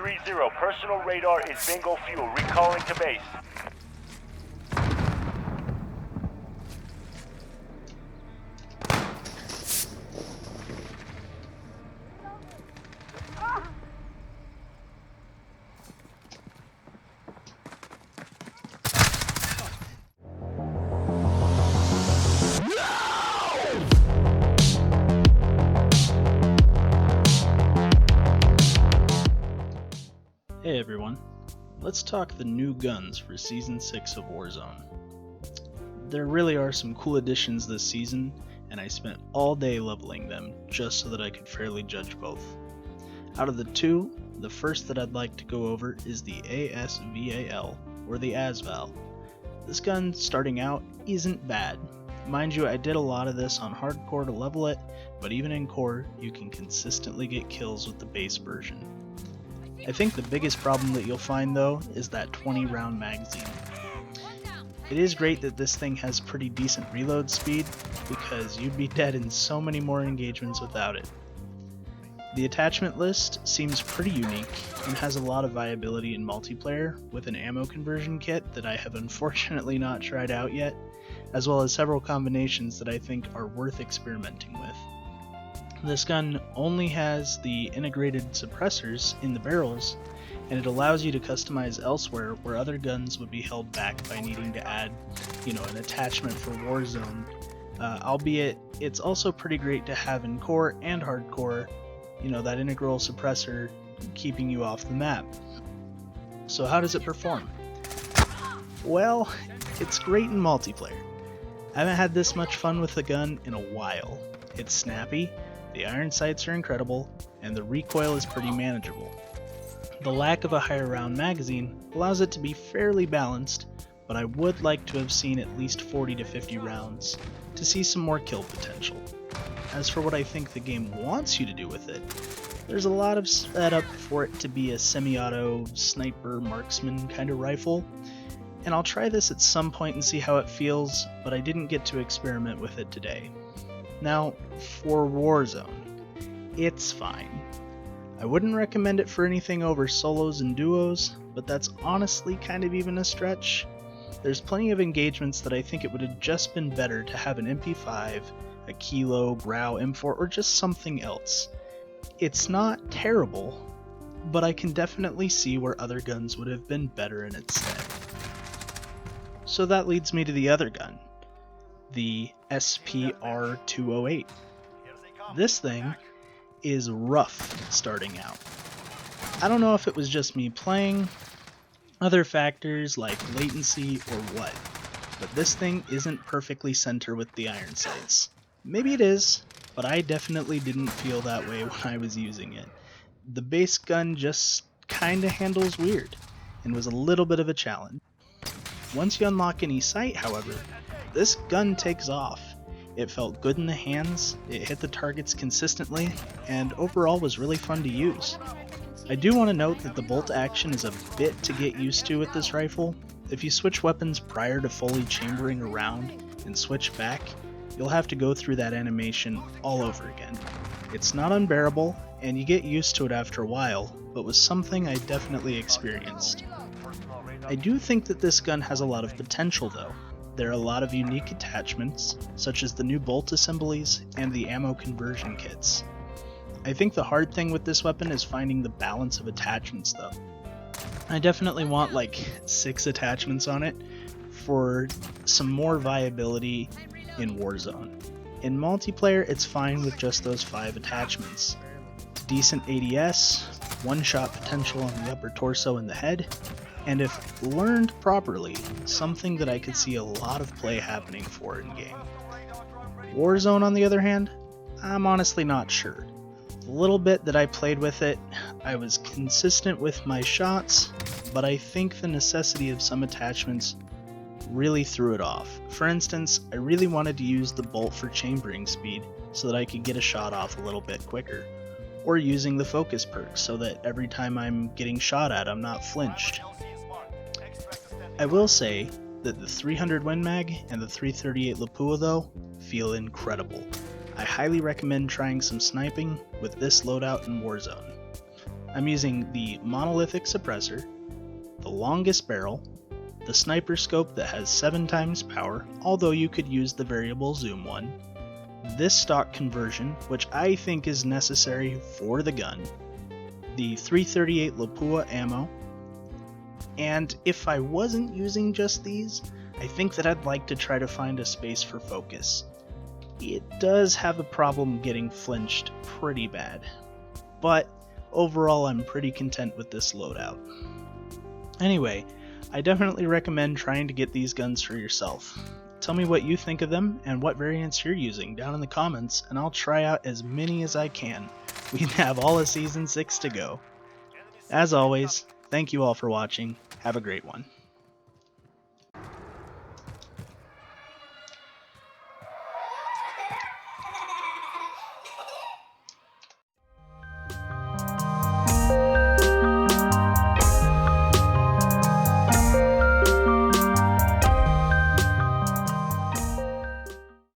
3-0, personal radar is bingo fuel. Recalling to base. Hey everyone, let's talk the new guns for Season 6 of Warzone. There really are some cool additions this season, and I spent all day leveling them just so that I could fairly judge both. Out of the two, the first that I'd like to go over is the AS-VAL, or the AS-VAL. This gun, starting out, isn't bad. Mind you, I did a lot of this on hardcore to level it, but even in core, you can consistently get kills with the base version. I think the biggest problem that you'll find though is that 20 round magazine. It is great that this thing has pretty decent reload speed, because you'd be dead in so many more engagements without it. The attachment list seems pretty unique and has a lot of viability in multiplayer with an ammo conversion kit that I have unfortunately not tried out yet, as well as several combinations that I think are worth experimenting with. This gun only has the integrated suppressors in the barrels, and it allows you to customize elsewhere where other guns would be held back by needing to add, an attachment for Warzone. Albeit, it's also pretty great to have in core and hardcore, that integral suppressor keeping you off the map. So how does it perform? Well, it's great in multiplayer. I haven't had this much fun with the gun in a while. It's snappy, the iron sights are incredible, and the recoil is pretty manageable. The lack of a higher round magazine allows it to be fairly balanced, but I would like to have seen at least 40 to 50 rounds to see some more kill potential. As for what I think the game wants you to do with it, there's a lot of setup for it to be a semi-auto sniper marksman kind of rifle, and I'll try this at some point and see how it feels, but I didn't get to experiment with it today. Now, for Warzone, it's fine. I wouldn't recommend it for anything over solos and duos, but that's honestly kind of even a stretch. There's plenty of engagements that I think it would have just been better to have an MP5, a Kilo, Grau, M4, or just something else. It's not terrible, but I can definitely see where other guns would have been better in its stead. So that leads me to the other gun, the SPR-208. This thing is rough starting out. I don't know if it was just me playing, other factors like latency or what, but this thing isn't perfectly center with the iron sights. Maybe it is, but I definitely didn't feel that way when I was using it. The base gun just kinda handles weird, and was a little bit of a challenge. Once you unlock any sight, however, this gun takes off. It felt good in the hands, it hit the targets consistently, and overall was really fun to use. I do want to note that the bolt action is a bit to get used to with this rifle. If you switch weapons prior to fully chambering around and switch back, you'll have to go through that animation all over again. It's not unbearable, and you get used to it after a while, but was something I definitely experienced. I do think that this gun has a lot of potential though. There are a lot of unique attachments, such as the new bolt assemblies and the ammo conversion kits. I think the hard thing with this weapon is finding the balance of attachments though. I definitely want like 6 attachments on it for some more viability in Warzone. In multiplayer, it's fine with just those 5 attachments. Decent ADS, one-shot potential on the upper torso and the head, and if learned properly, something that I could see a lot of play happening for in-game. Warzone, on the other hand, I'm honestly not sure. The little bit that I played with it, I was consistent with my shots, but I think the necessity of some attachments really threw it off. For instance, I really wanted to use the bolt for chambering speed so that I could get a shot off a little bit quicker, or using the focus perk so that every time I'm getting shot at, I'm not flinched. I will say that the 300 Win Mag and the 338 Lapua though feel incredible. I highly recommend trying some sniping with this loadout in Warzone. I'm using the monolithic suppressor, the longest barrel, the sniper scope that has 7 times power, although you could use the variable zoom one, this stock conversion, which I think is necessary for the gun, the 338 Lapua ammo, and if I wasn't using just these, I think that I'd like to try to find a space for focus. It does have a problem getting flinched pretty bad, but overall I'm pretty content with this loadout. Anyway, I definitely recommend trying to get these guns for yourself. Tell me what you think of them and what variants you're using down in the comments, and I'll try out as many as I can. We have all of Season 6 to go. As always, thank you all for watching. Have a great one.